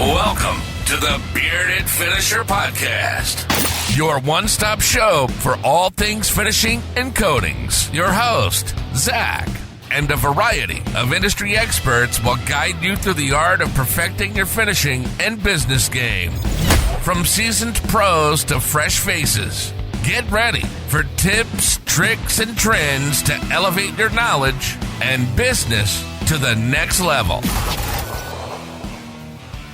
Welcome to the Bearded Finisher Podcast, your one-stop show for all things finishing and coatings. Your host, Zach, and a variety of industry experts will guide you through the art of perfecting your finishing and business game. From seasoned pros to fresh faces, get ready for tips, tricks, and trends to elevate your knowledge and business to the next level.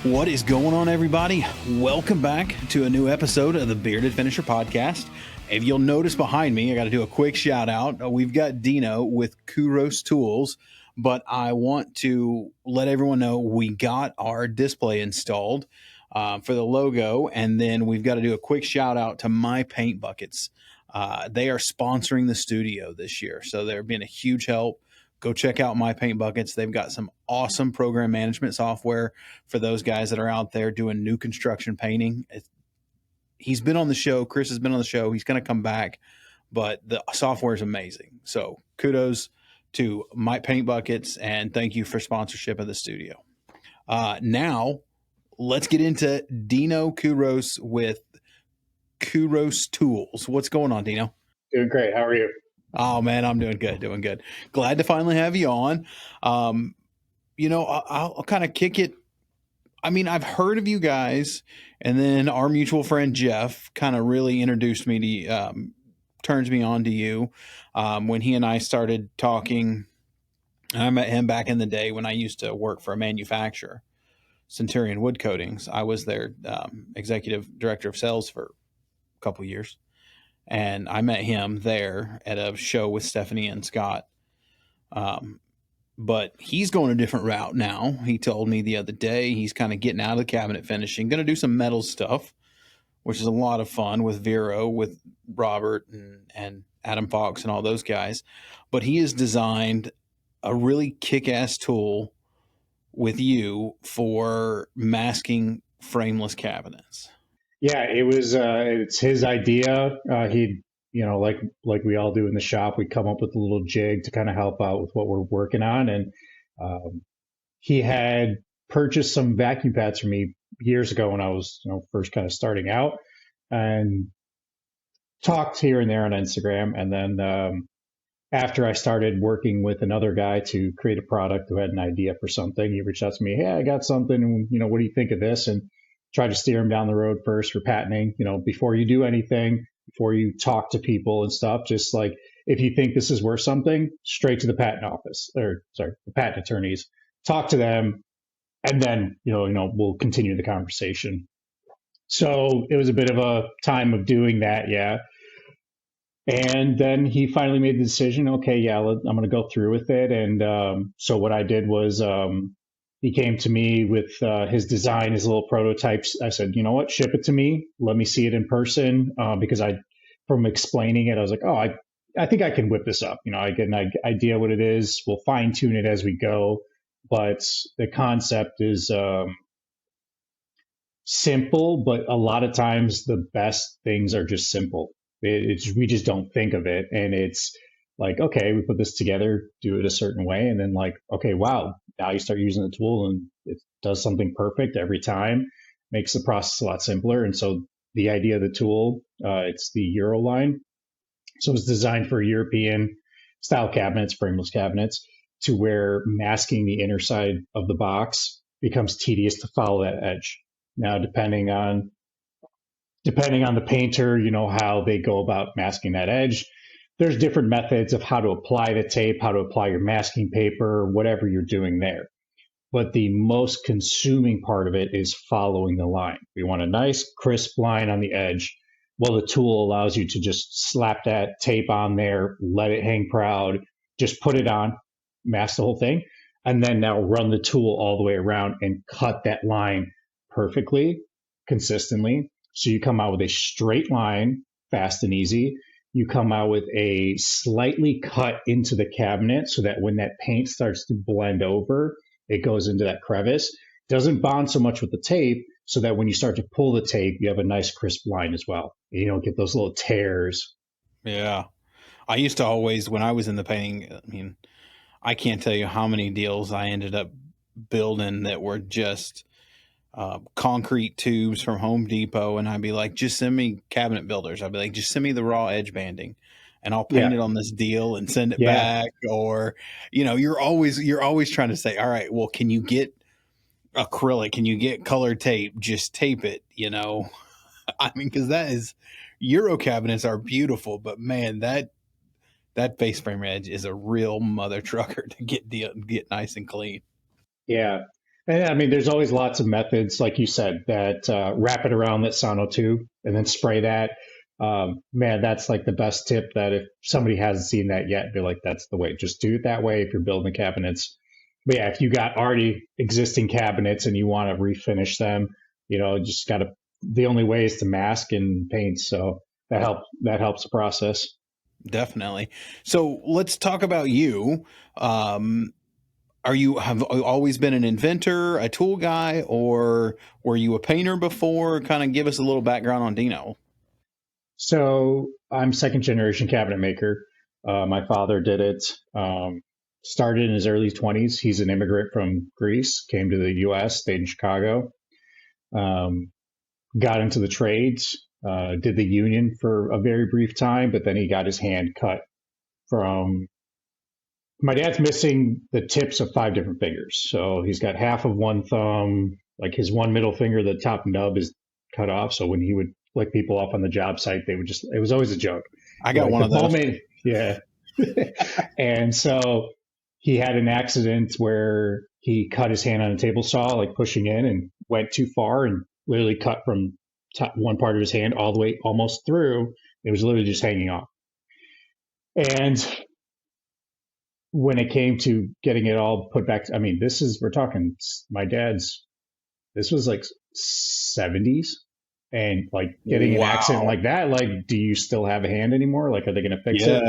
What is going on, everybody? Welcome back to a new episode of the Bearded Finisher Podcast. If you'll notice behind me, I got to do a quick shout out. We've got Dino with Kouros Tools, but I want to let everyone know we got our display installed for the logo, and then we've got to do a quick shout out to My Paint Buckets. They are sponsoring the studio this year, so they're being a huge help. Go check out My Paint Buckets. They've got some awesome program management software for those guys that are out there doing new construction painting. He's been on the show. Chris has been on the show. He's going to come back, but the software is amazing. So kudos to My Paint Buckets, and thank you for sponsorship of the studio. Now, let's get into Dino Kouros with Kouros Tools. What's going on, Dino? Doing great. How are you? Oh, man, I'm doing good. Glad to finally have you on. I'll kind of kick it. I mean, I've heard of you guys, and then our mutual friend Jeff kind of really introduced me to, turns me on to you when he and I started talking. I met him back in the day when I used to work for a manufacturer, Centurion Wood Coatings. I was their executive director of sales for a couple years. And I met him there at a show with Stephanie and Scott. But he's going a different route now. He told me the other day he's kind of getting out of the cabinet finishing, going to do some metal stuff, which is a lot of fun with Vero, with Robert and Adam Fox and all those guys. But he has designed a really kick-ass tool with you for masking frameless cabinets. Yeah, it was. It's his idea. He, like we all do in the shop, we come up with a little jig to kind of help out with what we're working on. And he had purchased some vacuum pads from me years ago when I was, first kind of starting out, and talked here and there on Instagram. And then after I started working with another guy to create a product who had an idea for something, he reached out to me. Hey, I got something. What do you think of this? And try to steer him down the road first for patenting, before you do anything, before you talk to people and stuff, just like, if you think this is worth something, straight to the patent office, the patent attorneys, talk to them, and then, we'll continue the conversation. So it was a bit of a time of doing that. Yeah. And then he finally made the decision, okay, yeah, I'm going to go through with it. And so what I did was, he came to me with his design, his little prototypes. I said, you know what, ship it to me. Let me see it in person. Because from explaining it, I was like, oh, I think I can whip this up. I get an idea what it is. We'll fine tune it as we go. But the concept is simple, but a lot of times the best things are just simple. We just don't think of it. And it's like, okay, we put this together, do it a certain way. And then like, okay, wow. Now you start using the tool and it does something perfect every time, makes the process a lot simpler. And so the idea of the tool, it's the Euro line. So it's designed for European style cabinets, frameless cabinets, to where masking the inner side of the box becomes tedious to follow that edge. Now, depending on the painter, how they go about masking that edge. There's different methods of how to apply the tape, how to apply your masking paper, whatever you're doing there. But the most consuming part of it is following the line. We want a nice, crisp line on the edge. Well, the tool allows you to just slap that tape on there, let it hang proud, just put it on, mask the whole thing, and then now run the tool all the way around and cut that line perfectly, consistently. So you come out with a straight line, fast and easy. You come out with a slightly cut into the cabinet so that when that paint starts to blend over, it goes into that crevice. Doesn't bond so much with the tape, so that when you start to pull the tape, you have a nice crisp line as well. You don't get those little tears. Yeah. I used to always, when I was in the painting, I can't tell you how many deals I ended up building that were just concrete tubes from Home Depot, and I'd be like, just send me cabinet builders. I'd be like, just send me the raw edge banding, and I'll paint Yeah. it on this deal and send it Yeah. back. Or, you're always trying to say, all right, well, can you get acrylic? Can you get colored tape? Just tape it. I mean, because that is Euro cabinets are beautiful, but man, that face frame edge is a real mother trucker to get nice and clean. Yeah. And I mean, there's always lots of methods, like you said, that wrap it around that sonotube and then spray that. Man, that's like the best tip that if somebody hasn't seen that yet, they're like, that's the way. Just do it that way if you're building cabinets. But yeah, if you got already existing cabinets and you want to refinish them, just got to, the only way is to mask and paint. So that helps the process. Definitely. So let's talk about you. Have you always been an inventor, a tool guy, or were you a painter before? Kind of give us a little background on Dino. So I'm second generation cabinet maker. My father did it. Started in his early 20s. He's an immigrant from Greece, came to the U.S., stayed in Chicago, got into the trades, did the union for a very brief time, but then he got his hand cut from. My dad's missing the tips of 5 different fingers. So he's got half of one thumb, like his one middle finger, the top nub is cut off. So when he would flick people off on the job site, it was always a joke. I got one of those. Yeah. And so he had an accident where he cut his hand on a table saw, like pushing in, and went too far and literally cut from one part of his hand all the way almost through. It was literally just hanging off. And when it came to getting it all put back, I mean, we're talking this was like 70s, and like getting an accident like that, like, do you still have a hand anymore? Like, are they going to fix it?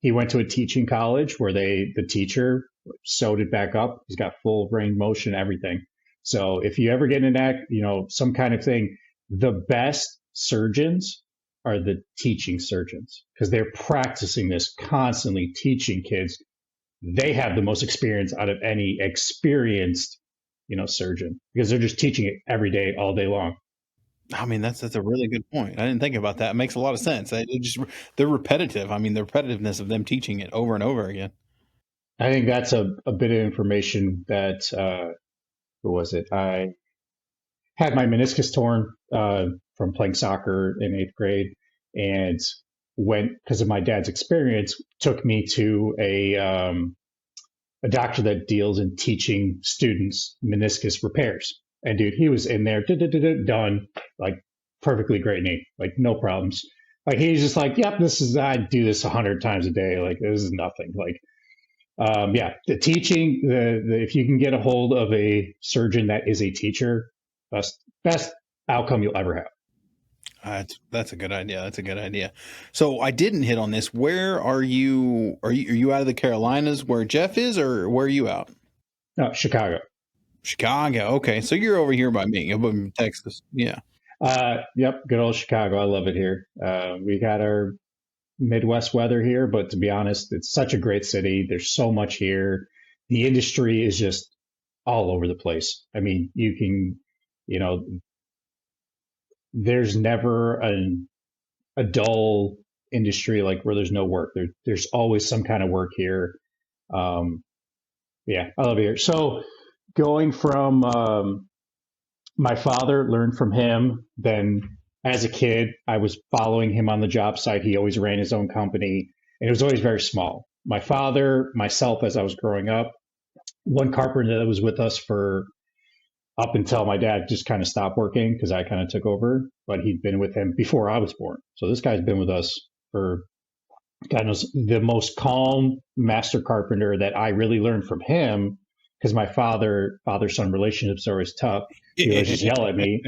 He went to a teaching college where the teacher sewed it back up. He's got full range motion, everything. So if you ever get in some kind of thing, the best surgeons are the teaching surgeons, because they're practicing this constantly, teaching kids. They have the most experience out of any experienced, surgeon, because they're just teaching it every day, all day long. I mean, that's a really good point. I didn't think about that. It makes a lot of sense. They're repetitive. I mean, the repetitiveness of them teaching it over and over again. I think that's a bit of information that, what was it? I had my meniscus torn from playing soccer in 8th grade, and went, because of my dad's experience, took me to a doctor that deals in teaching students meniscus repairs. And dude, he was in there, done, like perfectly great knee, like no problems. Like he's just like, yep, I do this 100 times a day. Like this is nothing. Like, yeah, the teaching, if you can get a hold of a surgeon that is a teacher, best outcome you'll ever have. That's a good idea. That's a good idea. So I didn't hit on this. Where are you? Are you out of the Carolinas where Jeff is, or where are you out? Chicago. Chicago. Okay. So you're over here by me. I'm in Texas. Yeah. Yep. Good old Chicago. I love it here. We got our Midwest weather here, but to be honest, it's such a great city. There's so much here. The industry is just all over the place. I mean, you can, there's never a dull industry like where there's no work. There's always some kind of work here. Yeah, I love it here. So going from my father, learned from him. Then as a kid, I was following him on the job site. He always ran his own company, and it was always very small. My father, myself, as I was growing up, one carpenter that was with us for up until my dad just kind of stopped working because I kind of took over, but he'd been with him before I was born. So this guy's been with us for, God knows, the most calm master carpenter that I really learned from him, because my father-son relationships are always tough. He would just yell at me.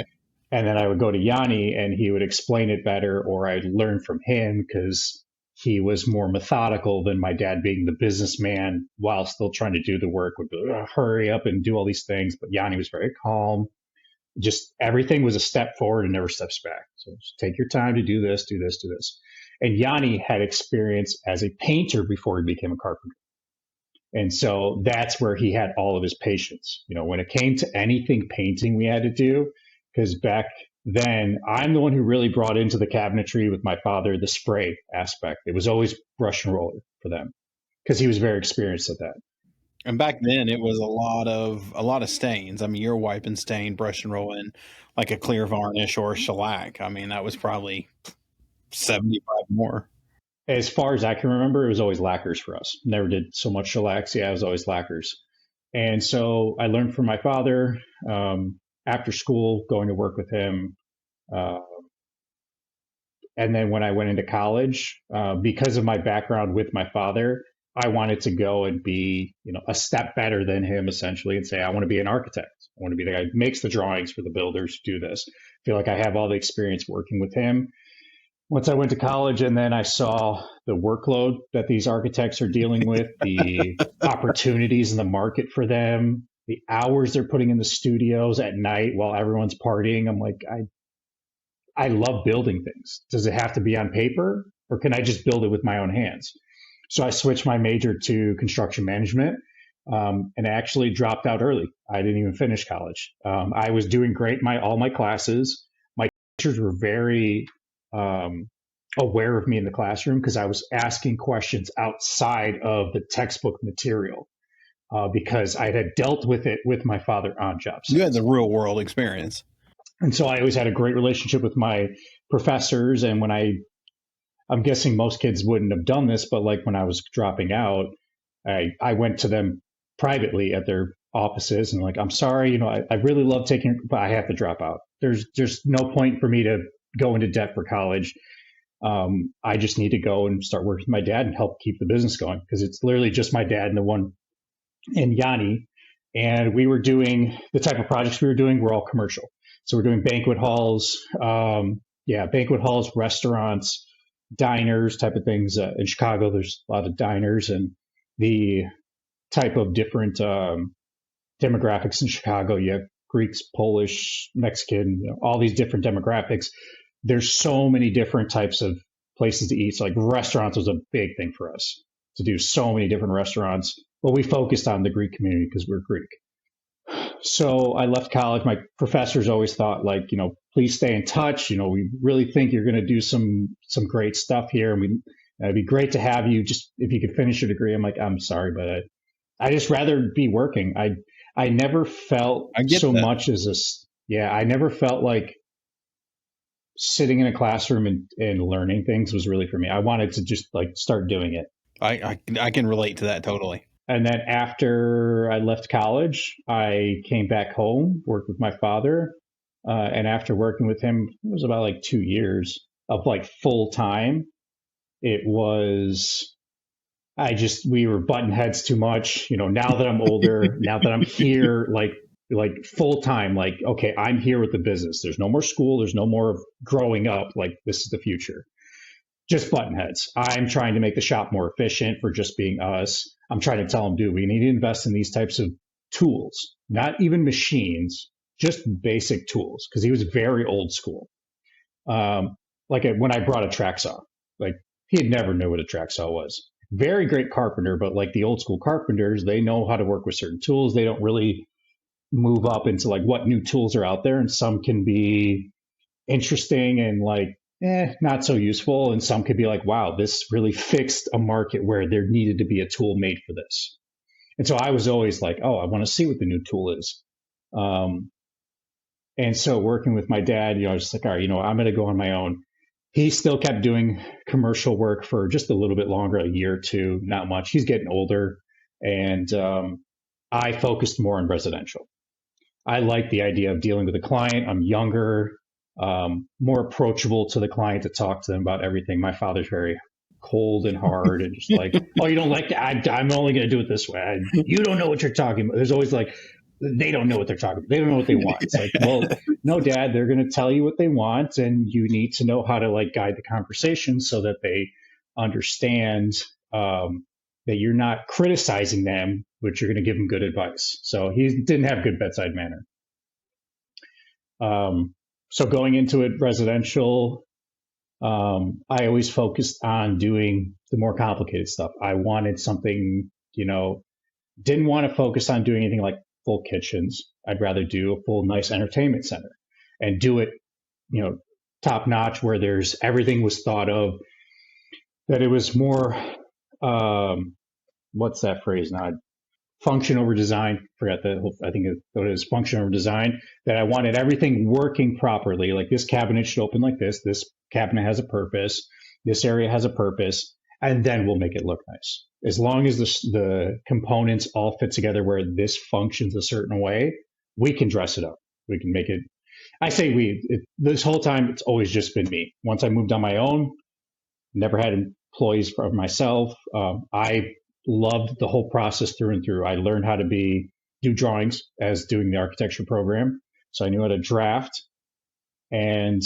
And then I would go to Yanni and he would explain it better, or I'd learn from him because he was more methodical than my dad, being the businessman while still trying to do the work, would hurry up and do all these things. But Yanni was very calm. Just everything was a step forward and never steps back. So just take your time to do this, do this, do this. And Yanni had experience as a painter before he became a carpenter. And so that's where he had all of his patience. When it came to anything painting we had to do, because back then I'm the one who really brought into the cabinetry with my father the spray aspect. It was always brush and roller for them because he was very experienced at that. And back then it was a lot of stains. I mean, you're wiping stain, brush and rolling like a clear varnish or a shellac. I mean, that was probably 75 more. As far as I can remember, it was always lacquers for us. Never did so much shellacs. Yeah, it was always lacquers. And so I learned from my father after school, going to work with him. And then when I went into college, because of my background with my father, I wanted to go and be, a step better than him, essentially, and say, I want to be an architect. I want to be the guy who makes the drawings for the builders who do this. I feel like I have all the experience working with him. Once I went to college and then I saw the workload that these architects are dealing with, the opportunities in the market for them, the hours they're putting in the studios at night while everyone's partying, I'm like, I love building things. Does it have to be on paper or can I just build it with my own hands? So I switched my major to construction management and actually dropped out early. I didn't even finish college. I was doing great in all my classes. My teachers were very aware of me in the classroom because I was asking questions outside of the textbook material because I had dealt with it with my father on job sites. You had the real world experience. And so I always had a great relationship with my professors. And when I'm guessing most kids wouldn't have done this, but like when I was dropping out, I went to them privately at their offices and like, I'm sorry, I really love taking, but I have to drop out. There's no point for me to go into debt for college. I just need to go and start working with my dad and help keep the business going because it's literally just my dad and the one and Yanni. And we were doing the type of projects we were doing were all commercial. So we're doing banquet halls, banquet halls, restaurants, diners, type of things. In Chicago, there's a lot of diners and the type of different demographics in Chicago. You have Greeks, Polish, Mexican, all these different demographics. There's so many different types of places to eat. So like restaurants was a big thing for us to do so many different restaurants. But we focused on the Greek community because we're Greek. So I left college. My professors always thought like, please stay in touch. We really think you're going to do some great stuff here. And it'd be great to have you just, if you could finish your degree. I'm like, I'm sorry, but I just rather be working. I never felt so much as I never felt like sitting in a classroom and learning things was really for me. I wanted to just like start doing it. I can relate to that totally. And then after I left college, I came back home, worked with my father. And after working with him, it was about like 2 years of like full time. It was, we were button heads too much. Now that I'm older, now that I'm here, like full time, like, okay, I'm here with the business. There's no more school. There's no more growing up. Like this is the future. Just button heads. I'm trying to make the shop more efficient for just being us. I'm trying to tell them, dude, we need to invest in these types of tools, not even machines, just basic tools. Because he was very old school. When I brought a track saw, like he had never knew what a track saw was. Very great carpenter, but like the old school carpenters, they know how to work with certain tools. They don't really move up into like what new tools are out there. And some can be interesting and like, not so useful. And some could be like, wow, this really fixed a market where there needed to be a tool made for this. And so I was always like, oh, I want to see what the new tool is. And so working with my dad, I was just like, all right, I'm going to go on my own. He still kept doing commercial work for just a little bit longer, a year or two, not much. He's getting older. And I focused more on residential. I like the idea of dealing with a client. I'm younger. More approachable to the client to talk to them about everything. My father's very cold and hard and just like, oh, you don't like that? I'm only going to do it this way. You don't know what you're talking about. There's always like, they don't know what they're talking about. They don't know what they want. It's like, well, no, Dad, they're going to tell you what they want and you need to know how to like guide the conversation so that they understand that you're not criticizing them, but you're going to give them good advice. So he didn't have good bedside manner. So going into it residential, I always focused on doing the more complicated stuff. I wanted something, Didn't want to focus on doing anything like full kitchens. I'd rather do a full nice entertainment center and do it, top notch, where everything was thought of, that it was more, what's that phrase now? Function over design. Forgot that. I think it is function over design. That I wanted everything working properly. Like, this cabinet should open like this. This cabinet has a purpose. This area has a purpose, and then we'll make it look nice. As long as the components all fit together where this functions a certain way, we can dress it up. We can make it. I say this whole time, it's always just been me. Once I moved on my own, never had employees for myself. I loved the whole process through and through. I learned how to do drawings as doing the architecture program. So I knew how to draft, and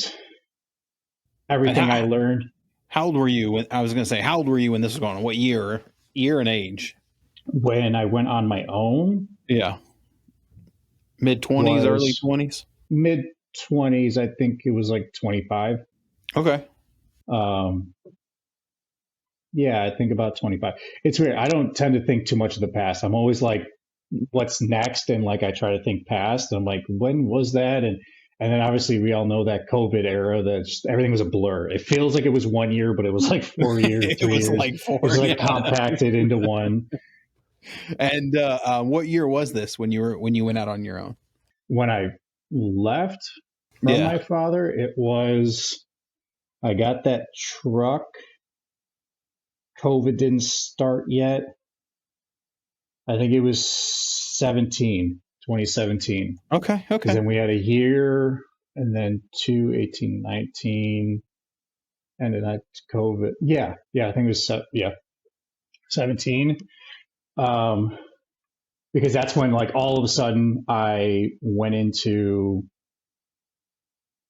everything I learned. How old were you? How old were you when this was going on? What year and age? When I went on my own? Yeah. Mid-20s, early 20s? Mid-20s. I think it was like 25. Okay. Yeah, I think about 25. It's weird. I don't tend to think too much of the past. I'm always like, what's next? And like, I try to think past. I'm like, when was that? And then obviously we all know that COVID era, that everything was a blur. It feels like it was 1 year, but it was like 4 years. It was like 4. It was like compacted into one. And what year was this when you went out on your own? When I left from my father, I got that truck. COVID didn't start yet. I think it was 2017. Okay. Because then we had a year, and then 18, 19, and then that COVID. Yeah, I think it was 17. Because that's when, like, all of a sudden I went into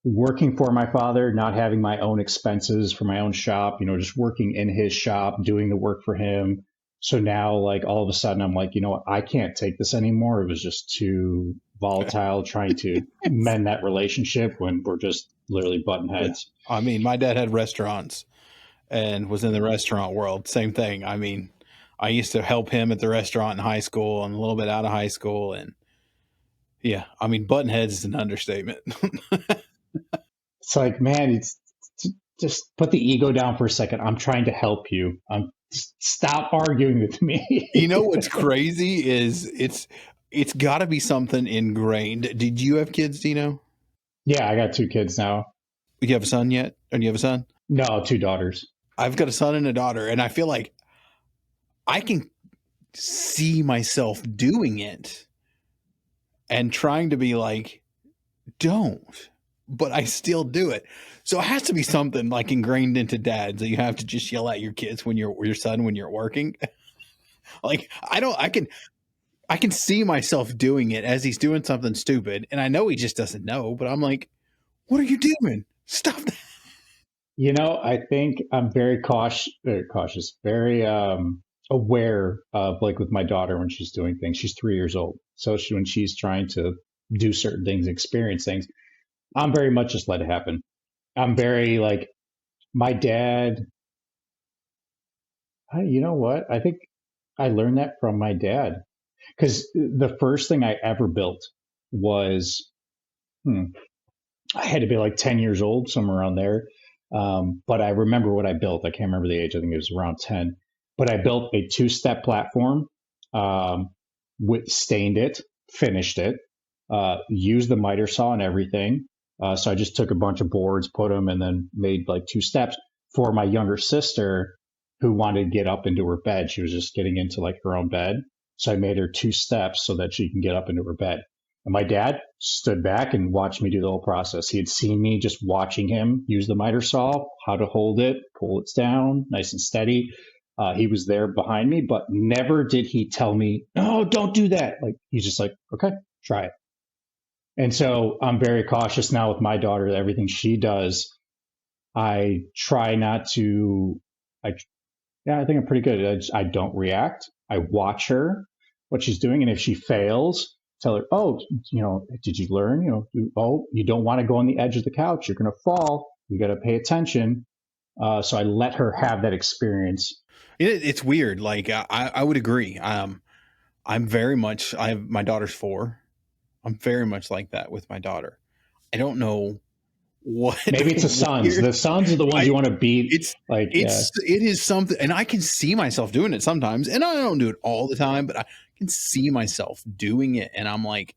working for my father, not having my own expenses for my own shop, just working in his shop, doing the work for him. So now, like, all of a sudden I'm like, I can't take this anymore. It was just too volatile trying to mend that relationship when we're just literally butting heads. Yeah. I mean, my dad had restaurants and was in the restaurant world. Same thing. I mean, I used to help him at the restaurant in high school and a little bit out of high school. And yeah, I mean, button heads is an understatement. It's like, man, it's just put the ego down for a second. I'm trying to help you. Stop arguing with me. You know what's crazy is it's got to be something ingrained. Did you have kids, Dino? Yeah, I got 2 kids now. Do you have a son yet? Or do you have a son? No, 2 daughters. I've got a son and a daughter, and I feel like I can see myself doing it and trying to be like, don't. But I still do it. So it has to be something like ingrained into dads that you have to just yell at your kids when your son when you're working. Like, I can see myself doing it as he's doing something stupid, and I know he just doesn't know, but I'm like, what are you doing? Stop that. I think I'm very cautious, very aware of, like, with my daughter when she's doing things. She's 3 years old. So when she's trying to do certain things, experience things, I'm very much just let it happen. I'm very like, my dad, you know what? I think I learned that from my dad, because the first thing I ever built was, I had to be like 10 years old, somewhere around there. But I remember what I built. I can't remember the age. I think it was around 10. But I built a 2-step platform, stained it, finished it, used the miter saw and everything. So I just took a bunch of boards, put them, and then made like 2 steps for my younger sister who wanted to get up into her bed. She was just getting into like her own bed. So I made her 2 steps so that she can get up into her bed. And my dad stood back and watched me do the whole process. He had seen me just watching him use the miter saw, how to hold it, pull it down nice and steady. He was there behind me, but never did he tell me, no, don't do that. Like, he's just like, okay, try it. And so I'm very cautious now with my daughter. Everything she does, I try not to. I think I'm pretty good. I don't react. I watch her, what she's doing, and if she fails, tell her, oh, did you learn? You don't want to go on the edge of the couch. You're going to fall. You got to pay attention. So I let her have that experience. It's weird. Like, I would agree. I'm very much, my daughter's 4. I'm very much like that with my daughter. I don't know what Maybe it's the sons. weird. The sons are the ones I, you want to beat. it's, Like, yeah, it is something, and I can see myself doing it sometimes, and I don't do it all the time, but I can see myself doing it, and I'm like,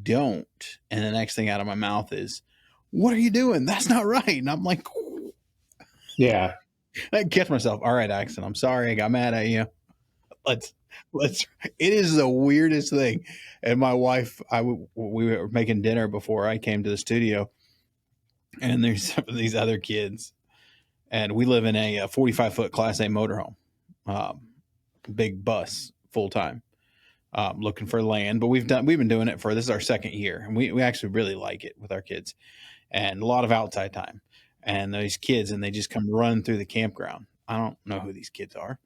don't. And the next thing out of my mouth is, what are you doing? That's not right. And I'm like, yeah. I catch myself. All right, Axon, I'm sorry. I got mad at you. Let's, it is the weirdest thing. And my wife, we were making dinner before I came to the studio, and there's some of these other kids, and we live in a 45-foot Class A motorhome, big bus, full time, looking for land. But we've been doing it this is our second year, and we actually really like it with our kids, and a lot of outside time. And these kids, and they just come running through the campground. I don't know who these kids are.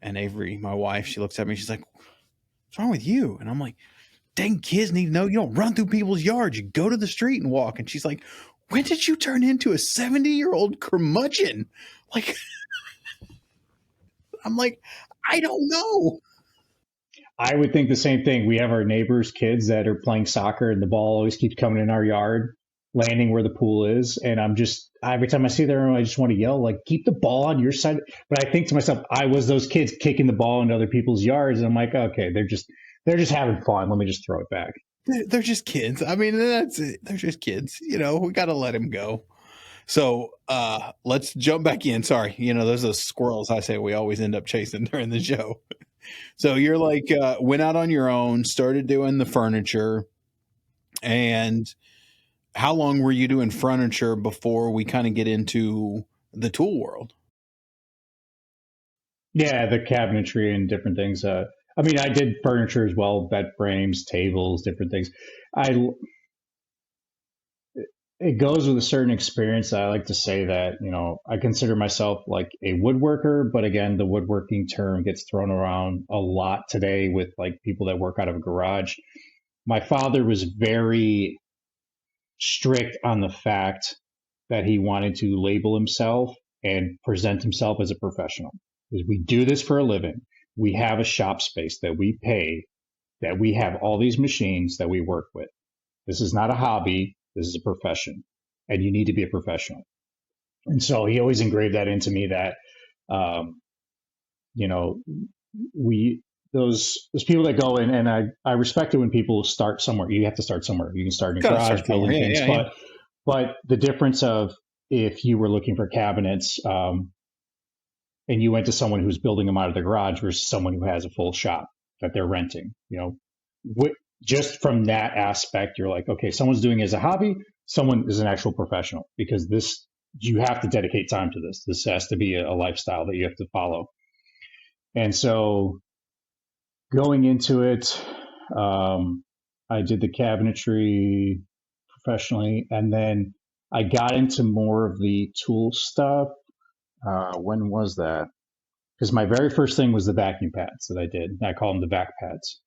And Avery, my wife, she looks at me, she's like, what's wrong with you? And I'm like, dang, kids need to know you don't run through people's yards. You go to the street and walk. And she's like, when did you turn into a 70-year-old curmudgeon? Like, I'm like, I don't know. I would think the same thing. We have our neighbors' kids that are playing soccer, and the ball always keeps coming in our yard, landing where the pool is. And every time I see them, I just want to yell, like, keep the ball on your side. But I think to myself, I was those kids kicking the ball into other people's yards. And I'm like, okay, they're just having fun. Let me just throw it back. They're just kids. I mean, that's it. They're just kids. We got to let them go. So let's jump back in. Sorry. There's those squirrels I say we always end up chasing during the show. So you're like, went out on your own, started doing the furniture. And how long were you doing furniture before we kind of get into the tool world? Yeah, the cabinetry and different things. I mean, I did furniture as well, bed frames, tables, different things. It goes with a certain experience. I like to say that, I consider myself like a woodworker, but again, the woodworking term gets thrown around a lot today with like people that work out of a garage. My father was very strict on the fact that he wanted to label himself and present himself as a professional. Because we do this for a living. We have a shop space that we pay, that we have all these machines that we work with. This is not a hobby. This is a profession, and you need to be a professional. And so he always engraved that into me that, those people that go in, and I respect it when people start somewhere. You have to start somewhere. You can start in a garage building things, but the difference of if you were looking for cabinets, and you went to someone who's building them out of the garage versus someone who has a full shop that they're renting, just from that aspect, you're like, okay, someone's doing it as a hobby, someone is an actual professional, because you have to dedicate time to this. This has to be a lifestyle that you have to follow. And so going into it, I did the cabinetry professionally, and then I got into more of the tool stuff. When was that? Because my very first thing was the vacuum pads that I did. I call them the vac pads.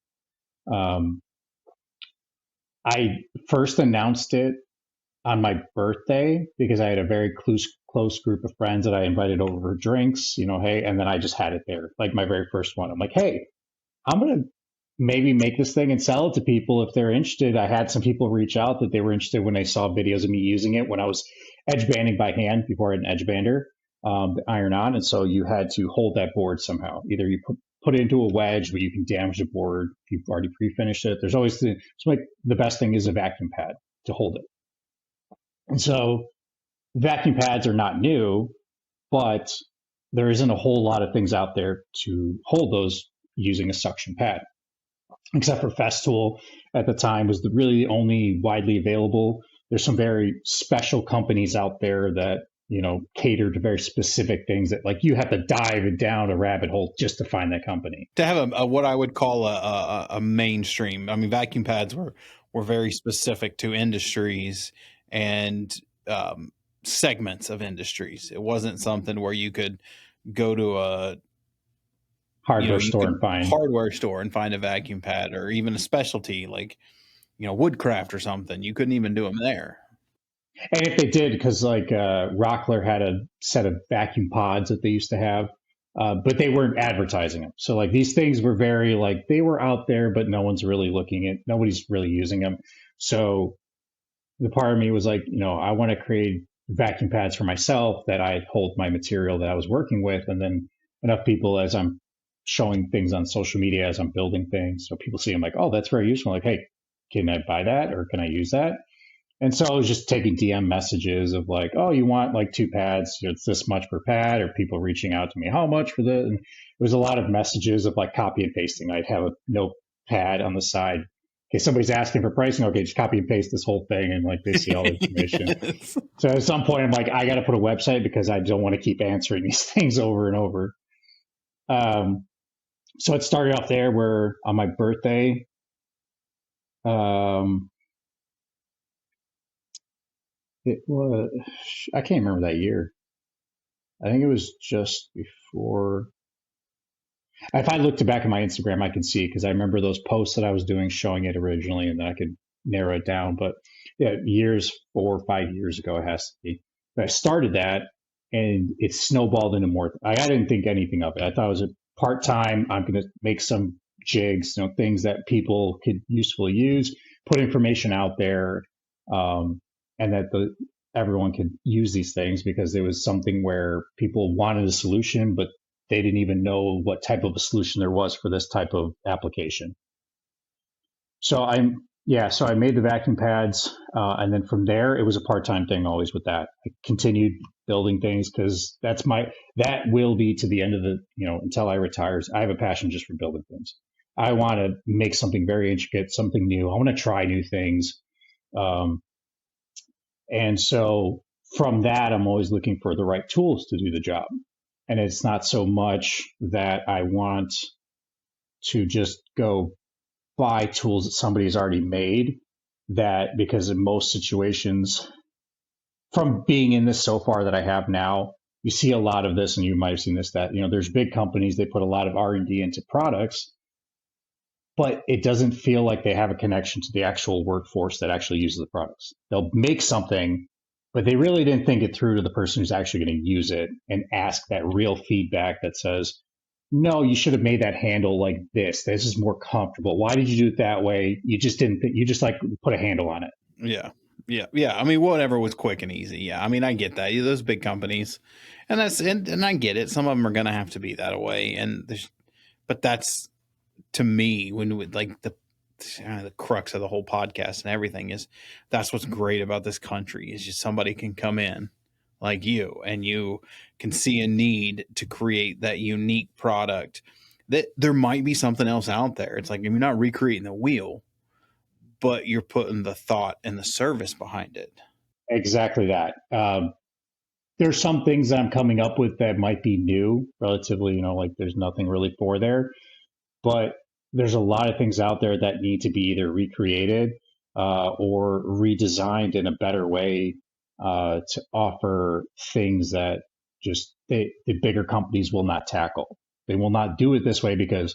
I first announced it on my birthday because I had a very close group of friends that I invited over for drinks, hey, and then I just had it there, like my very first one. I'm like, hey, I'm going to maybe make this thing and sell it to people if they're interested. I had some people reach out that they were interested when they saw videos of me using it when I was edge banding by hand before I had an edge bander, the iron on. And so you had to hold that board somehow. Either you put it into a wedge, but you can damage the board if you've already pre-finished it. There's always the best thing is a vacuum pad to hold it. And so vacuum pads are not new, but there isn't a whole lot of things out there to hold those using a suction pad, except for Festool at the time was really only widely available. There's some very special companies out there that cater to very specific things that like you have to dive down a rabbit hole just to find that company. To have a what I would call a mainstream. I mean, vacuum pads were very specific to industries and segments of industries. It wasn't something where you could go to a hardware store and find a vacuum pad, or even a specialty like Woodcraft or something. You couldn't even do them there. And if they did, because like Rockler had a set of vacuum pods that they used to have, but they weren't advertising them. So like these things were very like they were out there, but nobody's really using them. So the part of me was like, I want to create vacuum pads for myself that I hold my material that I was working with, and then enough people as I'm showing things on social media as I'm building things, so people see them like, oh, that's very useful. Like, hey, can I buy that or can I use that? And so I was just taking DM messages of like, oh, you want like 2 pads? It's this much per pad, or people reaching out to me, how much for this? And it was a lot of messages of like copy and pasting. I'd have a notepad on the side. Okay, somebody's asking for pricing. Okay, just copy and paste this whole thing, and like they see all the information. Yes. So at some point, I'm like, I got to put a website because I don't want to keep answering these things over and over. So it started off there where on my birthday, it was, I can't remember that year. I think it was just before. If I looked back at my Instagram, I can see, because I remember those posts that I was doing showing it originally, and then I could narrow it down. But yeah, 4 or 5 years ago, it has to be. But I started that, and it snowballed into more. I didn't think anything of it. I thought it was a part-time. I'm going to make some jigs, things that people could usefully use, put information out there, and that everyone could use these things, because there was something where people wanted a solution, but they didn't even know what type of a solution there was for this type of application. So I made the vacuum pads, and then from there it was a part-time thing always with that. I continued building things because that will be to the end of the, until I retire. I have a passion just for building things. I want to make something very intricate, something new. I want to try new things. And so from that, I'm always looking for the right tools to do the job. And it's not so much that I want to just go buy tools that somebody's already made, because in most situations, from being in this so far that I have now, you see a lot of this, and you might have seen this, that, there's big companies, they put a lot of R&D into products, but it doesn't feel like they have a connection to the actual workforce that actually uses the products. They'll make something, but they really didn't think it through to the person who's actually going to use it and ask that real feedback that says, no, you should have made that handle like this. This is more comfortable. Why did you do it that way? You just didn't think, you just like put a handle on it. Yeah. I mean, whatever was quick and easy. Yeah. I mean, I get that. Those big companies, and I get it. Some of them are going to have to be that way. But that's, to me, like the crux of the whole podcast and everything is, that's what's great about this country, is just somebody can come in like you, and you can see a need to create that unique product that there might be something else out there. It's like, you're not recreating the wheel, but you're putting the thought and the service behind it. Exactly that. There's some things that I'm coming up with that might be new, relatively, like there's nothing really for there, but there's a lot of things out there that need to be either recreated or redesigned in a better way to offer things that just the bigger companies will not tackle. They will not do it this way because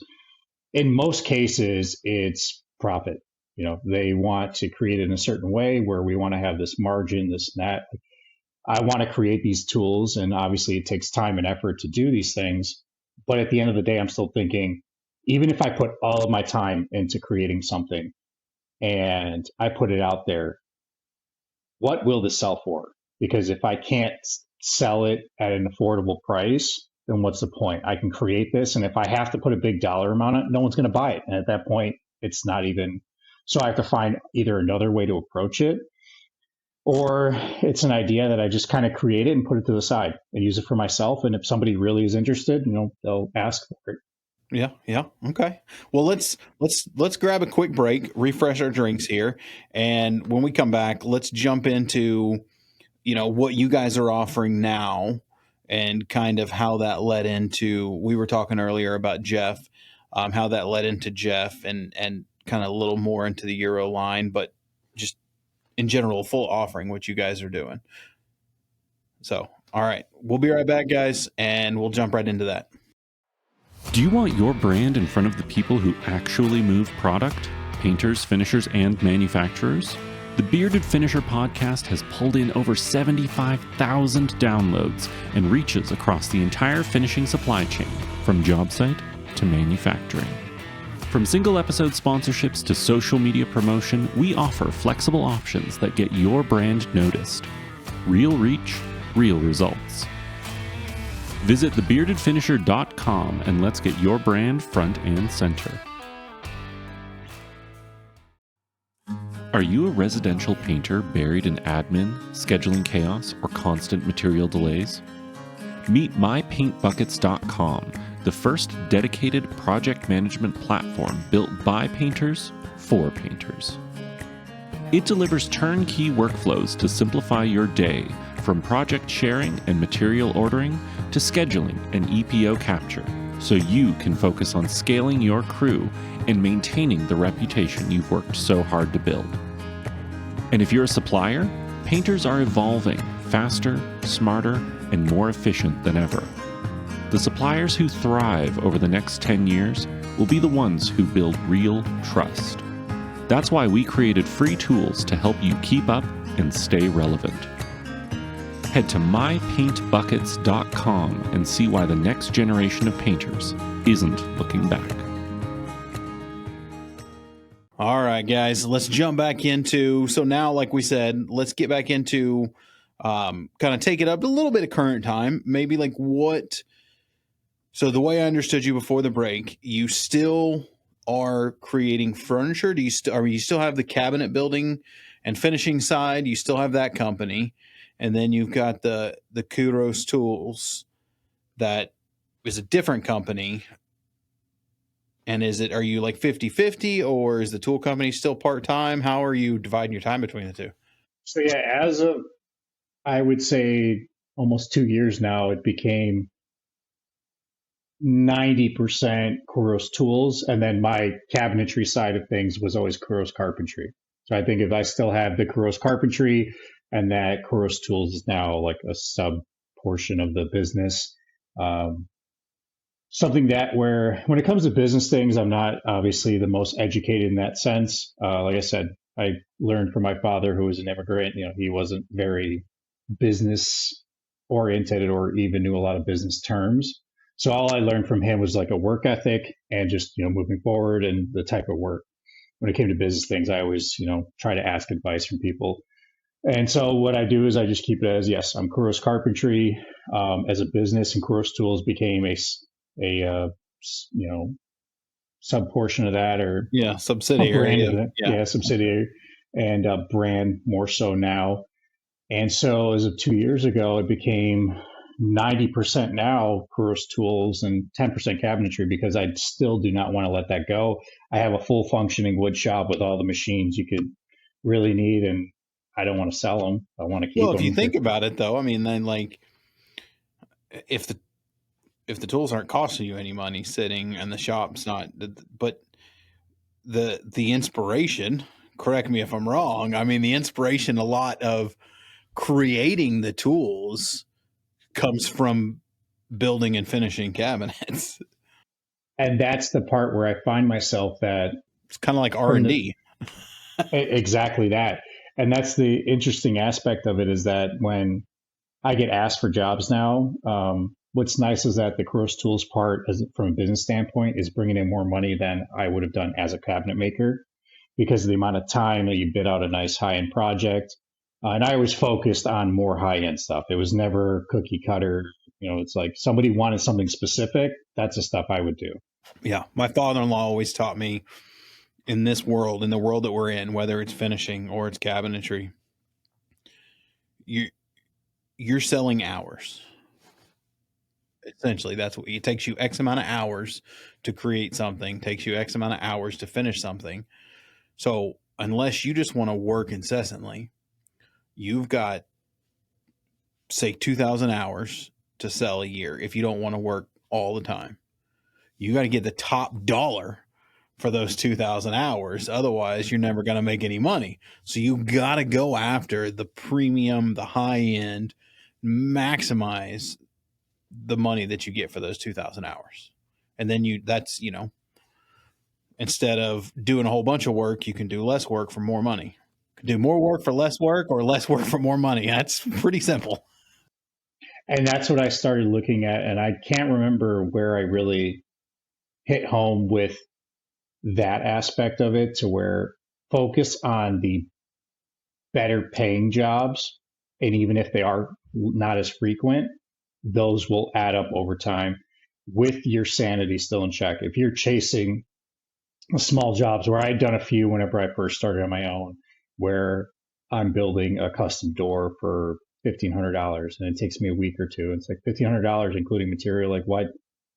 in most cases it's profit. They want to create it in a certain way where we want to have this margin, this and that. I want to create these tools, and obviously it takes time and effort to do these things. But at the end of the day, I'm still thinking, even if I put all of my time into creating something and I put it out there, what will this sell for? Because if I can't sell it at an affordable price, then what's the point? I can create this, and if I have to put a big dollar amount on it, no one's going to buy it. And at that point, it's not even. So I have to find either another way to approach it, or it's an idea that I just kind of create it and put it to the side and use it for myself. And if somebody really is interested, they'll ask for it. Yeah. Okay. Well, let's grab a quick break, refresh our drinks here. And when we come back, let's jump into, what you guys are offering now and kind of how that led into, we were talking earlier about Jeff, how that led into Jeff and kind of a little more into the Euro line, but just in general, full offering what you guys are doing. So, all right, we'll be right back, guys, and we'll jump right into that. Do you want your brand in front of the people who actually move product? Painters, finishers, and manufacturers? The Bearded Finisher podcast has pulled in over 75,000 downloads and reaches across the entire finishing supply chain, from job site to manufacturing. From single episode sponsorships to social media promotion, we offer flexible options that get your brand noticed. Real reach, real results. Visit thebeardedfinisher.com and let's get your brand front and center. Are you a residential painter buried in admin, scheduling chaos, or constant material delays? Meet mypaintbuckets.com, the first dedicated project management platform built by painters for painters. It delivers turnkey workflows to simplify your day, from project sharing and material ordering to scheduling and EPO capture, so you can focus on scaling your crew and maintaining the reputation you've worked so hard to build. And if you're a supplier, painters are evolving faster, smarter, and more efficient than ever. The suppliers who thrive over the next 10 years will be the ones who build real trust. That's why we created free tools to help you keep up and stay relevant. Head to mypaintbuckets.com and see why the next generation of painters isn't looking back. All right, guys, let's jump back into, so now, like we said, let's get back into kind of take it up a little bit of current time, maybe like what, so the way I understood you before the break, you still are creating furniture. Do you you still have the cabinet building and finishing side? You still have that company, and then you've got the Kouros Tools that is a different company. And are you like 50-50, or is the tool company still part-time? How are you dividing your time between the two? So yeah, as of, I would say, almost 2 years now, it became 90% Kouros Tools, and then my cabinetry side of things was always Kouros Carpentry. So I think if I still have the Kouros Carpentry, and that Kouros Tools is now like a sub portion of the business. Something that where when it comes to business things, I'm not obviously the most educated in that sense. Like I said, I learned from my father, who was an immigrant. He wasn't very business oriented or even knew a lot of business terms. So all I learned from him was like a work ethic and just, moving forward and the type of work. When it came to business things, I always, try to ask advice from people. And so what I do is I just keep it as, yes, I'm Kouros Carpentry as a business, and Kouros Tools became a sub portion of that, or subsidiary. Subsidiary, and brand more so now. And so as of 2 years ago, it became 90% now Kouros Tools and 10% cabinetry, because I still do not want to let that go. I have a full functioning wood shop with all the machines you could really need, and I don't want to sell them. I want to keep them. Well, if you think about it, though, I mean, then like if the tools aren't costing you any money sitting and the shop's not, but the inspiration, correct me if I'm wrong, I mean, the inspiration, a lot of creating the tools comes from building and finishing cabinets. And that's the part where I find myself that it's kind of like R&D. Exactly that. And that's the interesting aspect of it, is that when I get asked for jobs now, what's nice is that the Kouros Tools part, from a business standpoint, is bringing in more money than I would have done as a cabinet maker, because of the amount of time that you bid out a nice high-end project. And I was focused on more high-end stuff. It was never cookie cutter. It's like somebody wanted something specific. That's the stuff I would do. Yeah. My father-in-law always taught me, in this world, in the world that we're in, whether it's finishing or it's cabinetry, you're selling hours. Essentially, that's what it takes you X amount of hours to create something, takes you X amount of hours to finish something. So unless you just want to work incessantly, you've got, say, 2,000 hours to sell a year. If you don't want to work all the time, you got to get the top dollar for those 2,000 hours. Otherwise, you're never going to make any money. So you got to go after the premium, the high end, maximize the money that you get for those 2,000 hours. And then instead of doing a whole bunch of work, you can do less work for more money. Do more work for less work or less work for more money. That's pretty simple. And that's what I started looking at. And I can't remember where I really hit home with that aspect of it, to where focus on the better paying jobs. And even if they are not as frequent, those will add up over time with your sanity still in check. If you're chasing small jobs, where I'd done a few whenever I first started on my own, where I'm building a custom door for $1,500 and it takes me a week or two. It's like $1,500 including material. Like, what?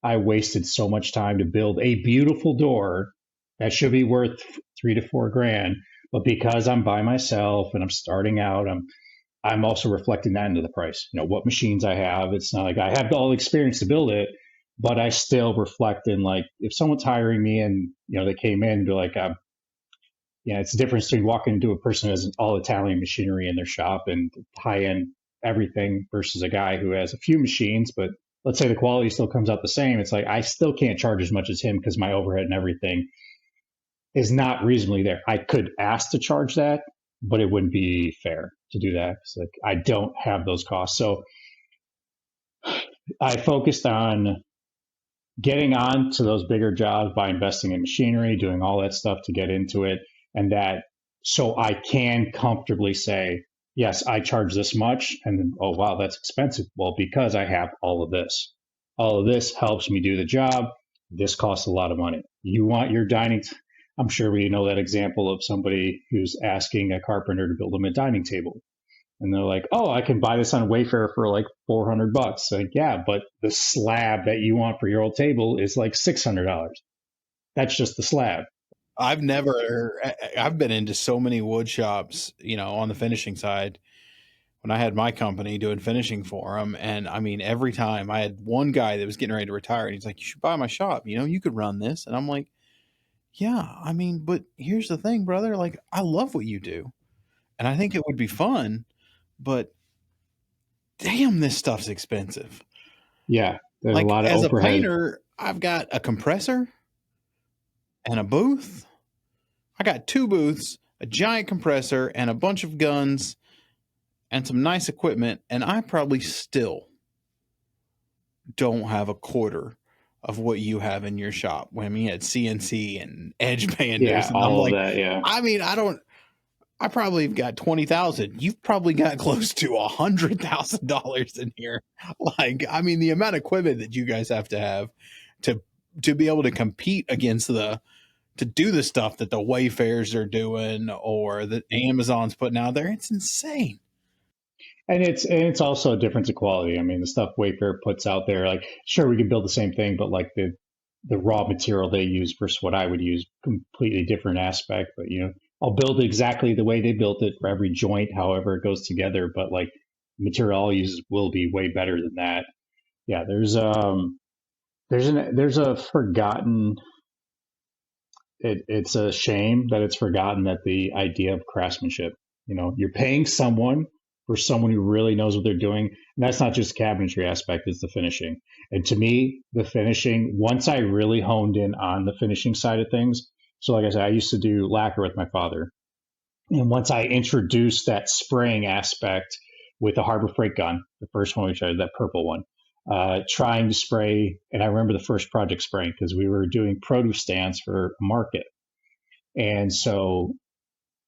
I wasted so much time to build a beautiful door that should be worth $3,000 to $4,000, but because I'm by myself and I'm starting out, I'm also reflecting that into the price. You know, what machines I have. It's not like I have all the experience to build it, but I still reflect in, like, if someone's hiring me and, you know, they came in and be like, it's the difference between walking into a person who has all Italian machinery in their shop and high end everything versus a guy who has a few machines, but let's say the quality still comes out the same. It's like, I still can't charge as much as him because my overhead and everything is not reasonably there. I could ask to charge that, but it wouldn't be fair to do that. It's like, I don't have those costs. So I focused on getting on to those bigger jobs by investing in machinery, doing all that stuff to get into it. And that, so I can comfortably say, yes, I charge this much. And then, oh, wow, that's expensive. Well, because I have all of this. All of this helps me do the job. This costs a lot of money. You want your dining, I'm sure we know that example of somebody who's asking a carpenter to build them a dining table. And they're like, oh, I can buy this on Wayfair for like $400. Like, yeah, but the slab that you want for your old table is like $600. That's just the slab. I've been into so many wood shops, you know, on the finishing side when I had my company doing finishing for them. And I mean, every time I had one guy that was getting ready to retire, and he's like, you should buy my shop. You know, you could run this. And I'm like, yeah, I mean, but here's the thing, brother. Like, I love what you do. And I think it would be fun, but damn, this stuff's expensive. Yeah. There's like, a lot of as overhead. a painter, I've got a compressor and a booth. I got 2 booths, a giant compressor, and a bunch of guns and some nice equipment, and I probably still don't have a quarter of what you have in your shop. When you had CNC and edge banders, Yeah, and all I'm of like, that, yeah. I mean, I probably have got 20,000. You've probably got close to $100,000 in here. Like, I mean, the amount of equipment that you guys have to be able to compete against to do the stuff that the Wayfairs are doing or that Amazon's putting out there, it's insane. And it's also a difference of quality. I mean, the stuff Wayfair puts out there, like, sure, we can build the same thing, but like the raw material they use versus what I would use, completely different aspect. But, you know, I'll build it exactly the way they built it for every joint, however it goes together. But like, material I'll use will be way better than that. Yeah, there's a forgotten. It's a shame that it's forgotten that the idea of craftsmanship. You know, you're paying someone for someone who really knows what they're doing, and that's not just the cabinetry aspect; it's the finishing. And to me, the finishing. Once I really honed in on the finishing side of things, so like I said, I used to do lacquer with my father, and once I introduced that spraying aspect with the Harbor Freight gun, the first one we tried, that purple one. Trying to spray, and I remember the first project spraying because we were doing produce stands for a market. And so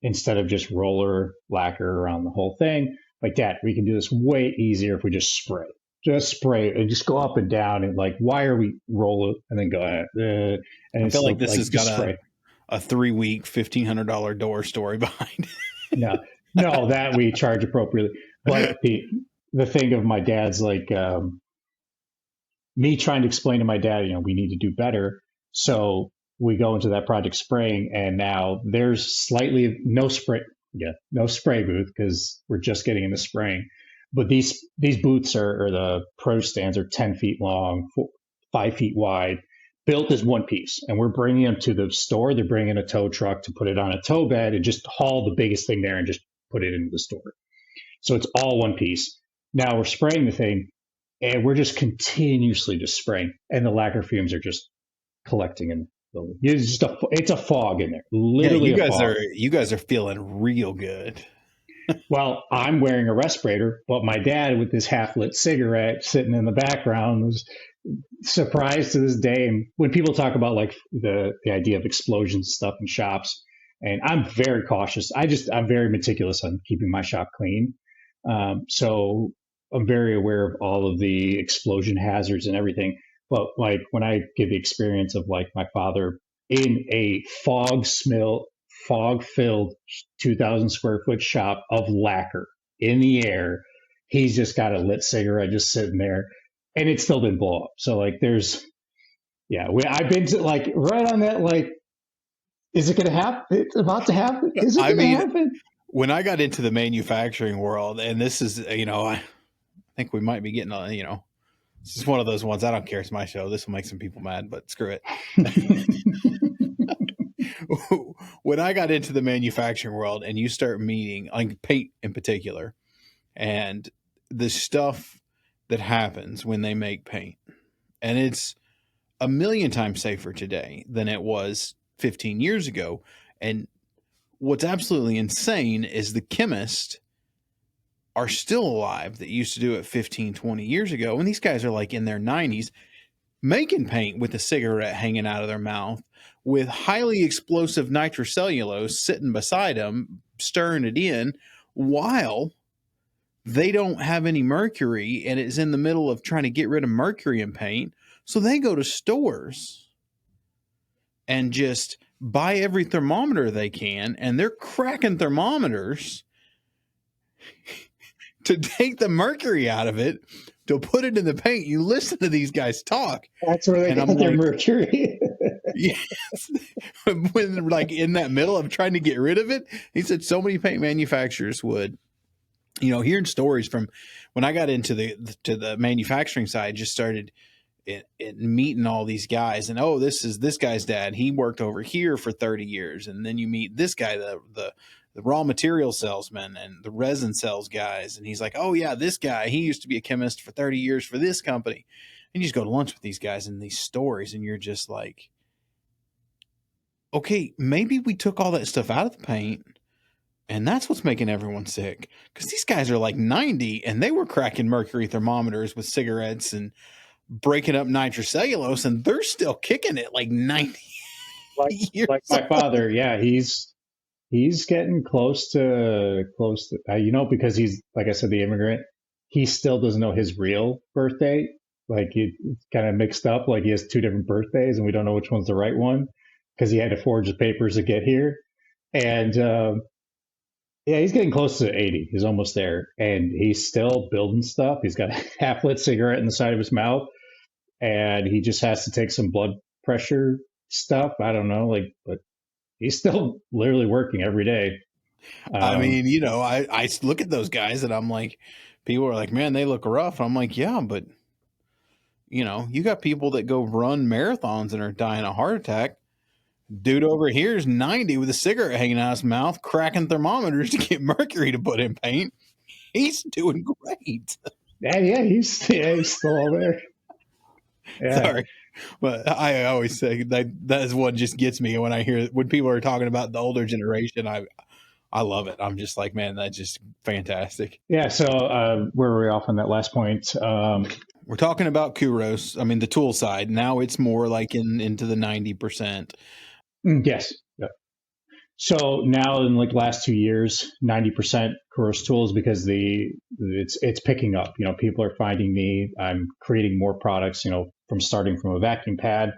instead of just roller lacquer around the whole thing, like, Dad, we can do this way easier if we just spray. Just spray and just go up and down, and like, why are we roll it and then go ahead? And I feel like this has got spray. a 3-week, $1,500 door story behind it. No, that we charge appropriately. But the thing of my dad's like, me trying to explain to my dad, you know, we need to do better. So we go into that project spraying, and now there's slightly no spray booth because we're just getting into spraying. But these booths or the pro stands are 10 feet long, 5 feet wide, built as one piece. And we're bringing them to the store. They're bringing a tow truck to put it on a tow bed and just haul the biggest thing there and just put it into the store. So it's all one piece. Now we're spraying the thing, and we're just continuously just spraying, and the lacquer fumes are just collecting and building. It's a fog in there, Yeah, literally a fog. you guys are feeling real good. Well, I'm wearing a respirator, but my dad with this half-lit cigarette sitting in the background was surprised to this day. And when people talk about like the idea of explosions stuff in shops, and I'm very cautious. I'm very meticulous on keeping my shop clean. So I'm very aware of all of the explosion hazards and everything. But like when I give the experience of like my father in a fog-filled 2,000 square foot shop of lacquer in the air, he's just got a lit cigarette just sitting there, and it still didn't blow up. So like I've been to like right on that, like, is it going to happen? It's about to happen. Is it going to happen? When I got into the manufacturing world, and this is, I think we might be getting, this is one of those ones. I don't care. It's my show. This will make some people mad, but screw it. When I got into the manufacturing world and you start meeting, like paint in particular, and the stuff that happens when they make paint, and it's a million times safer today than it was 15 years ago. And what's absolutely insane is the chemists are still alive that used to do it 15, 20 years ago. And these guys are like in their 90s making paint with a cigarette hanging out of their mouth with highly explosive nitrocellulose sitting beside them, stirring it in while they don't have any mercury, and it's in the middle of trying to get rid of mercury in paint. So they go to stores and just buy every thermometer they can, and they're cracking thermometers to take the mercury out of it, to put it in the paint. You listen to these guys talk. That's where they get their mercury. Yes. When like in that middle of trying to get rid of it, he said so many paint manufacturers would, hearing stories from when I got into the manufacturing side, just started meeting all these guys, and this is this guy's dad. He worked over here for 30 years. And then you meet this guy, the raw material salesman and the resin sales guys. And he's like, oh yeah, this guy, he used to be a chemist for 30 years for this company. And you just go to lunch with these guys and these stories, and you're just like, okay, maybe we took all that stuff out of the paint, and that's what's making everyone sick. Because these guys are like 90, and they were cracking mercury thermometers with cigarettes and breaking up nitrocellulose, and they're still kicking it like 90 years like my father. Yeah, he's getting close to because he's, like I said, the immigrant. He still doesn't know his real birthday. Like it's kind of mixed up. Like he has two different birthdays, and we don't know which one's the right one because he had to forge the papers to get here. And he's getting close to 80. He's almost there, and he's still building stuff. He's got a half-lit cigarette in the side of his mouth, and he just has to take some blood pressure stuff. I don't know, but he's still literally working every day. I mean, I look at those guys and I'm like, people are like, man, they look rough. I'm like, yeah, but you got people that go run marathons and are dying of heart attack. Dude over here is 90 with a cigarette hanging out of his mouth, cracking thermometers to get mercury to put in paint. He's doing great. Yeah, he's still there. Yeah. Sorry. But I always say that is what just gets me when people are talking about the older generation. I love it. I'm just like, man, that's just fantastic. Yeah. So where were we off on that last point? We're talking about Kuros. I mean, the tool side. Now it's more like into the 90%. Yes. Yeah. So now in like the last 2 years, 90% Kouros Tools, because it's picking up. People are finding me. I'm creating more products. From starting from a vacuum pad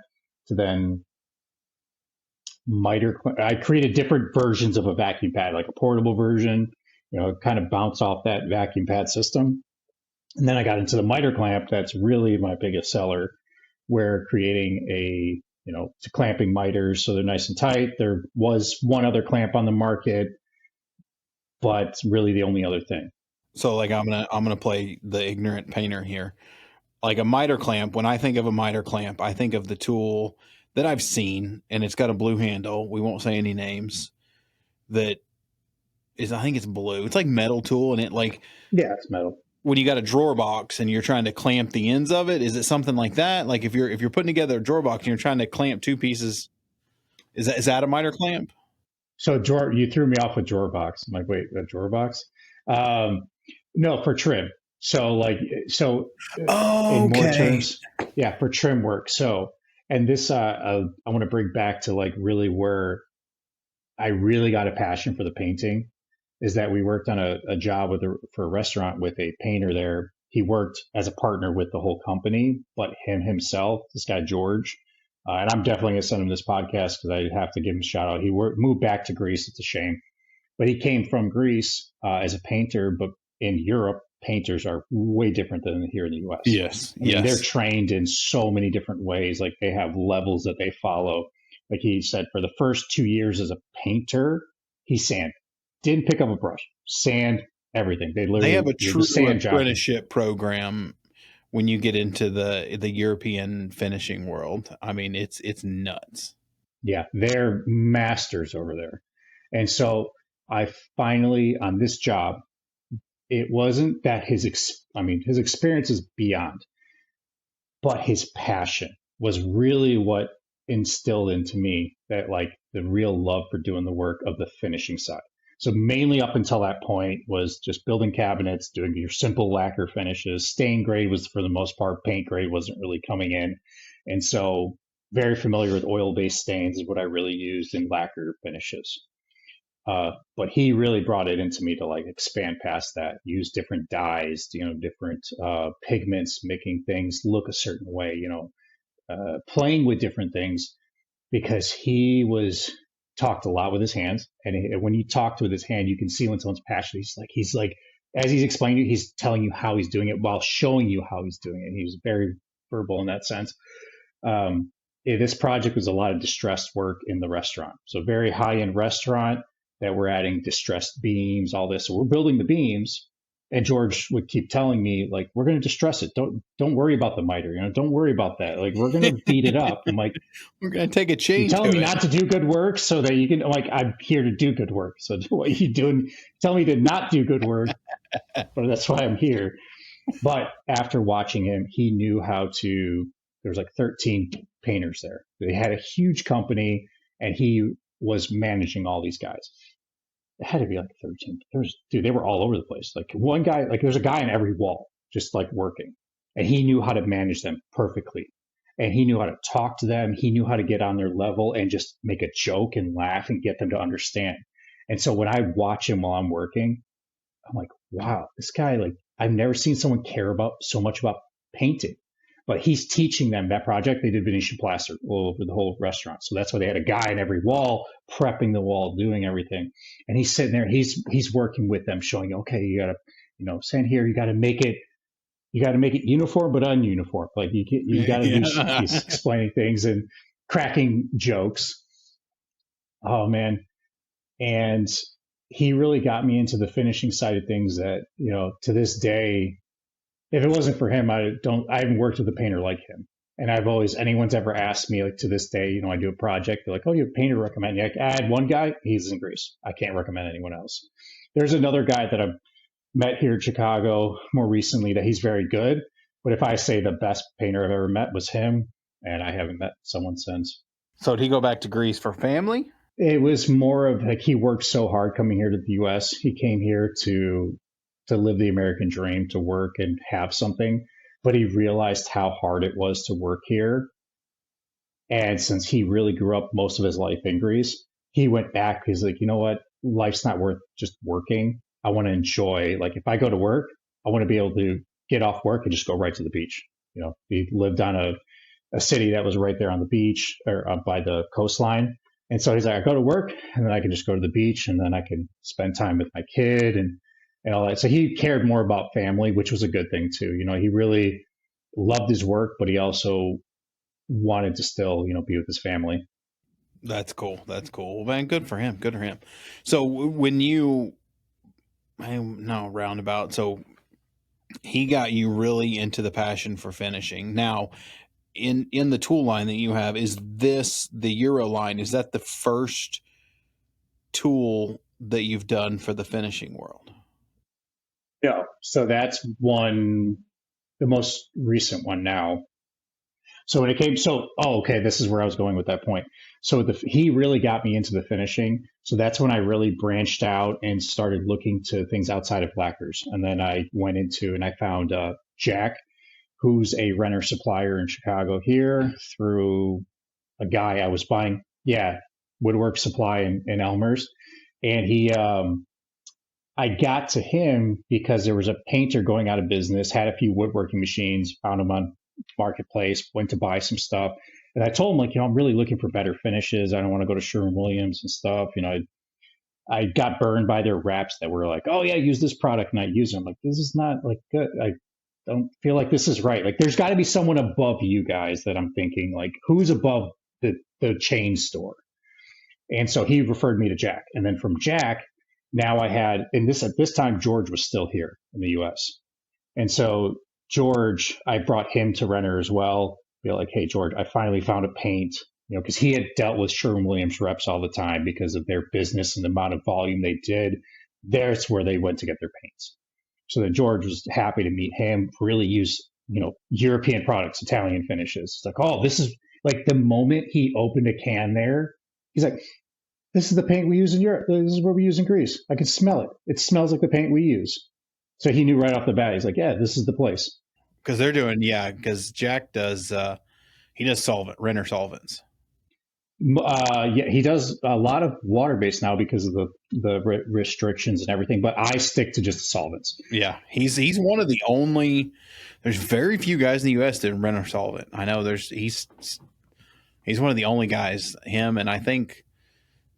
to then miter. I created different versions of a vacuum pad, like a portable version. Kind of bounce off that vacuum pad system. And then I got into the miter clamp. That's really my biggest seller. We're creating clamping miters, so they're nice and tight. There was one other clamp on the market, but really the only other thing. So like I'm gonna play the ignorant painter here. Like a miter clamp, when I think of a miter clamp, I think of the tool that I've seen, and it's got a blue handle. We won't say any names. That is, I think it's blue. It's like metal tool, and it's metal. When you got a drawer box and you're trying to clamp the ends of it, is it something like that? Like if you're putting together a drawer box and you're trying to clamp two pieces Is that a miter clamp? So drawer, you threw me off with drawer box. I'm like, wait, a drawer box? Um, no, for trim. So like, so Oh, in more okay. terms, yeah, for trim work. So, and this, I want to bring back to like really where I really got a passion for the painting is that we worked on a job for a restaurant with a painter there. He worked as a partner with the whole company, but himself, this guy George, and I'm definitely gonna send him this podcast because I have to give him a shout out. Moved back to Greece. It's a shame, but he came from Greece as a painter. But in Europe, painters are way different than here in the U.S. Yes. I mean, they're Yes. trained in so many different ways. Like they have levels that they follow. Like he said, for the first 2 years as a painter, he sanded, didn't pick up a brush, sand everything. They They have literally a did the true sand jockey. apprenticeship program when you get into the European finishing world. I mean, it's nuts. Yeah, they're masters over there. And so I finally on this job, it wasn't that his experience is beyond, but his passion was really what instilled into me that like the real love for doing the work of the finishing side. So mainly up until that point was just building cabinets, doing your simple lacquer finishes. Stain grade was for the most part, paint grade wasn't really coming in. And so very familiar with oil-based stains is what I really used in lacquer finishes. But he really brought it into me to like expand past that, use different dyes, different pigments, making things look a certain way, playing with different things because he was talked a lot with his hands. And when he talked with his hand, you can see when someone's passionate. He's like, as he's explaining it, he's telling you how he's doing it while showing you how he's doing it. He was very verbal in that sense. This project was a lot of distressed work in the restaurant. So very high end restaurant that we're adding distressed beams, all this. So we're building the beams. And George would keep telling me, like, we're going to distress it. Don't worry about the miter. Don't worry about that. Like, we're going to beat it up. I'm like, We're gonna take a you chain telling to me it. not to do good work so that you can, like, I'm here to do good work. So what are you doing? Tell me to not do good work, but that's why I'm here. But after watching him, he knew how to, there was like 13 painters there. They had a huge company and he was managing all these guys. It had to be like 13. They were all over the place. Like one guy, like there's a guy on every wall, just like working. And he knew how to manage them perfectly. And he knew how to talk to them. He knew how to get on their level and just make a joke and laugh and get them to understand. And so when I watch him while I'm working, I'm like, wow, this guy, like, I've never seen someone care about so much about painting. But he's teaching them that project. They did Venetian plaster all over the whole restaurant. So that's why they had a guy on every wall, prepping the wall, doing everything. And he's sitting there, he's working with them, showing, okay, you gotta, stand here, you gotta make it uniform but ununiform. Like you gotta do, he's explaining things and cracking jokes. Oh man. And he really got me into the finishing side of things that, to this day, if it wasn't for him, I haven't worked with a painter like him. And anyone's ever asked me, like to this day, I do a project, they're like, oh, you have a painter to recommend. Like, I had one guy, he's in Greece. I can't recommend anyone else. There's another guy that I've met here in Chicago more recently that he's very good. But if I say the best painter I've ever met was him, and I haven't met someone since. So did he go back to Greece for family? It was more of like he worked so hard coming here to the U.S. He came here to live the American dream, to work and have something, but he realized how hard it was to work here. And since he really grew up most of his life in Greece, he went back. He's like, you know what? Life's not worth just working. I want to enjoy, like if I go to work, I want to be able to get off work and just go right to the beach. He lived on a city that was right there on the beach or by the coastline. And so he's like, I go to work and then I can just go to the beach and then I can spend time with my kid and all that. So he cared more about family, which was a good thing too. He really loved his work, but he also wanted to still, be with his family. That's cool. That's cool. Well, man, good for him. Good for him. So when roundabout. So he got you really into the passion for finishing. Now, in the tool line that you have, is this the Euro line? Is that the first tool that you've done for the finishing world? No. So that's the most recent one now. So when it came, okay, this is where I was going with that point. So he really got me into the finishing. So that's when I really branched out and started looking to things outside of lacquers. And then I went into and I found Jack, who's a renter supplier in Chicago here, through a guy I was buying, woodwork supply in Elmer's. And I got to him because there was a painter going out of business, had a few woodworking machines, found them on Marketplace, went to buy some stuff. And I told him, like, I'm really looking for better finishes. I don't want to go to Sherwin-Williams and stuff. I got burned by their reps that were like, oh yeah, use this product. And I use them. Like, this is not like good. I don't feel like this is right. Like, there's got to be someone above you guys that I'm thinking, like, who's above the chain store? And so he referred me to Jack. And then from Jack, now I had, at this time, George was still here in the US. And so George, I brought him to Renner as well. Be like, hey, George, I finally found a paint, because he had dealt with Sherwin-Williams reps all the time because of their business and the amount of volume they did. That's where they went to get their paints. So then George was happy to meet him, really use, European products, Italian finishes. It's like, oh, this is like the moment he opened a can there, he's like, this is the paint we use in Europe. This is what we use in Greece. I can smell it. It smells like the paint we use. So he knew right off the bat. He's like, yeah, this is the place. Because they're doing, because Jack does, he does Renner solvents. He does a lot of water-based now because of the restrictions and everything, but I stick to just the solvents. Yeah, he's one of the only, there's very few guys in the U.S. that Renner solvent. I know he's one of the only guys, him, and I think,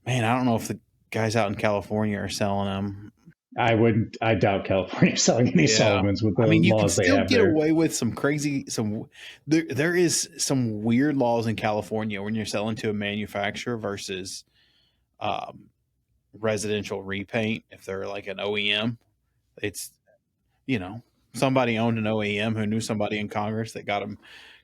man, I don't know if the guys out in California are selling them. I doubt California selling any solvents with the laws they have there. You can still get away with some crazy, there is some weird laws in California when you're selling to a manufacturer versus residential repaint. If they're like an OEM, it's, somebody owned an OEM who knew somebody in Congress that got them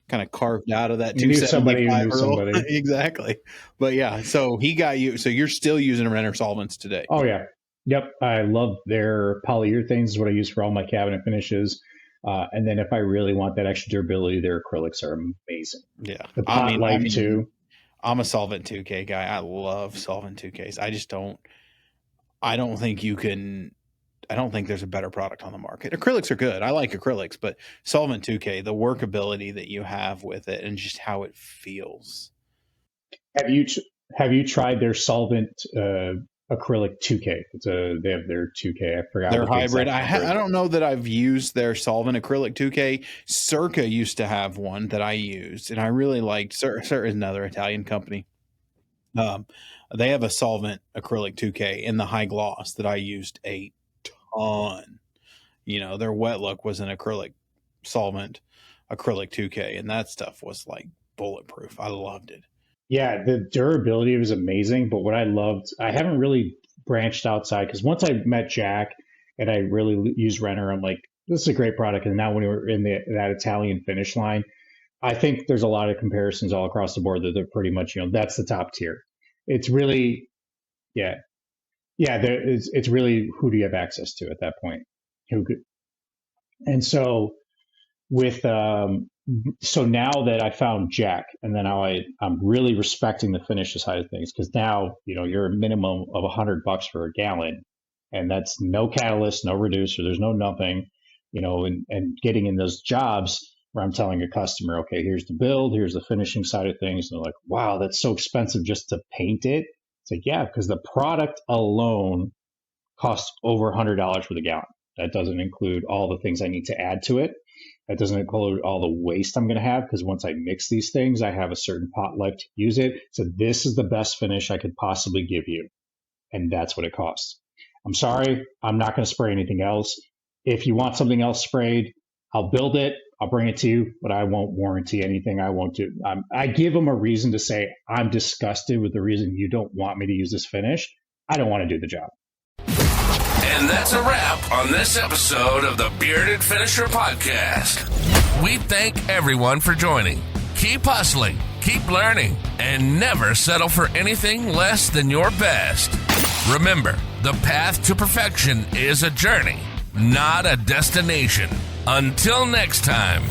kind of carved out of that 275 rule. Exactly. But yeah, so he got you. So you're still using Renner solvents today. Oh yeah. Yep, I love their polyurethanes is what I use for all my cabinet finishes. And then if I really want that extra durability, their acrylics are amazing. Yeah. The pot life too. I'm a Solvent 2K guy. I love Solvent 2Ks. I don't think there's a better product on the market. Acrylics are good. I like acrylics, but Solvent 2K, the workability that you have with it and just how it feels. Have you tried their Solvent acrylic 2K? They have their 2K. I forgot. They're hybrid. I don't know that I've used their Solvent acrylic 2K. Circa used to have one that I used, and I really liked. Circa is another Italian company. They have a Solvent acrylic 2K in the high gloss that I used a ton. Their wet look was an acrylic solvent acrylic 2K, and that stuff was like bulletproof. I loved it. Yeah, the durability was amazing. But what I loved, I haven't really branched outside because once I met Jack and I really used Renner, I'm like, this is a great product. And now when we're in that Italian finish line, I think there's a lot of comparisons all across the board that they're pretty much, that's the top tier. It's really, it's really who do you have access to at that point? And so so now that I found Jack, and then now I'm really respecting the finishes side of things, because now, you're a minimum of $100 for a gallon, and that's no catalyst, no reducer, there's no nothing, and getting in those jobs where I'm telling a customer, okay, here's the build, here's the finishing side of things. And they're like, wow, that's so expensive just to paint it. It's like, yeah, because the product alone costs over $100 for the gallon. That doesn't include all the things I need to add to it. That doesn't include all the waste I'm going to have, because once I mix these things, I have a certain pot life to use it. So this is the best finish I could possibly give you. And that's what it costs. I'm sorry, I'm not going to spray anything else. If you want something else sprayed, I'll build it. I'll bring it to you, but I won't warranty anything. I won't do. I give them a reason to say, I'm disgusted with the reason you don't want me to use this finish. I don't want to do the job. And that's a wrap on this episode of the Bearded Finisher Podcast. We thank everyone for joining. Keep hustling, keep learning, and never settle for anything less than your best. Remember, the path to perfection is a journey, not a destination. Until next time.